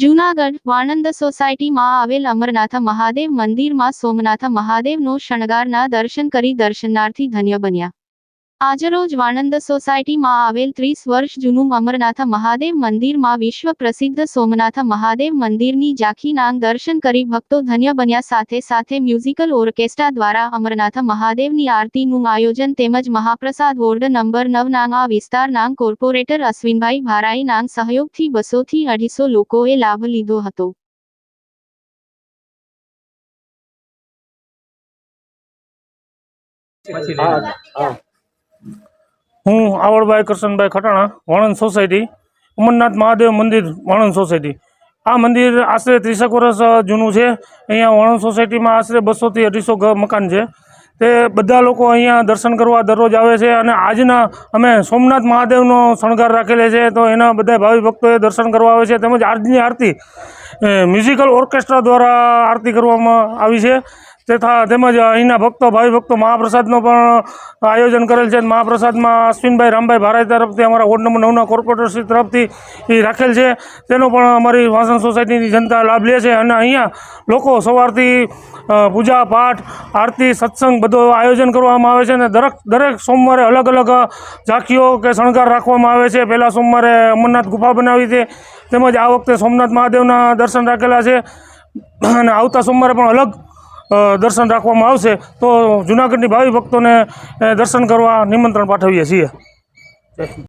જૂનાગઢ વાણંદ સોસાયટીમાં આવેલ અમરનાથ મહાદેવ મંદિરમાં સોમનાથ મહાદેવનો શણગારના દર્શન કરી દર્શનાર્થી ધન્ય બન્યા। આજરોજ વાણંદ સોસાયટીમાં આવેલ 30 વર્ષ જૂનું અમરનાથ મહાદેવ મંદિરમાં વિશ્વ પ્રસિદ્ધ સોમનાથ મહાદેવ મંદિરની ઝાંખીના દર્શન કરી ભક્તો ધન્ય બન્યા। સાથે સાથે મ્યુઝિકલ ઓર્કેસ્ટ્રા દ્વારા અમરનાથ મહાદેવની આરતીનું આયોજન તેમજ મહાપ્રસાદ વોર્ડ નંબર 9 આ વિસ્તારના કોર્પોરેટર અશ્વિનભાઈ ભારાઈના સહયોગથી 200 થી 250 લોકોએ લાભ લીધો હતો। હું આવડભાઈ કરશનભાઈ ખટાણા, વાણંદ સોસાયટી, અમરનાથ મહાદેવ મંદિર, વાણંદ સોસાયટી। આ મંદિર આશરે 30 વર્ષ જૂનું છે। અહીંયા વાણંદ સોસાયટીમાં આશરે 200 થી 250 મકાન છે। તે બધા લોકો અહીંયા દર્શન કરવા દરરોજ આવે છે અને આજના અમે સોમનાથ મહાદેવનો શણગાર રાખેલો છે, તો એના બધા ભાવિ ભક્તોએ દર્શન કરવા આવે છે। તેમજ આજની આરતી મ્યુઝિકલ ઓર્કેસ્ટ્રા દ્વારા આરતી કરવામાં આવી છે। તેમજ અહીંના ભક્તો ભાવિ ભક્તો મહાપ્રસાદનો પણ આયોજન કરેલ છે। મહાપ્રસાદમાં અશ્વિનભાઈ રામભાઈ ભારાઈ તરફથી અમારા વોર્ડ નંબર 9ના કોર્પોરેટરશ્રી તરફથી એ રાખેલ છે, તેનો પણ અમારી વાસણ સોસાયટીની જનતા લાભ લે છે। અને અહીંયા લોકો સવારથી પૂજા પાઠ આરતી સત્સંગ બધો આયોજન કરવામાં આવે છે અને દરેક સોમવારે અલગ અલગ ઝાંખીઓ કે શણગાર રાખવામાં આવે છે। પહેલાં સોમવારે અમરનાથ ગુફા બનાવી છે, તેમજ આ વખતે સોમનાથ મહાદેવના દર્શન રાખેલા છે અને આવતા સોમવારે પણ અલગ દર્શન રાખવામાં આવશે। તો જૂનાગઢની ભાવિ ભક્તોને દર્શન કરવા નિમંત્રણ પાઠવીએ છીએ।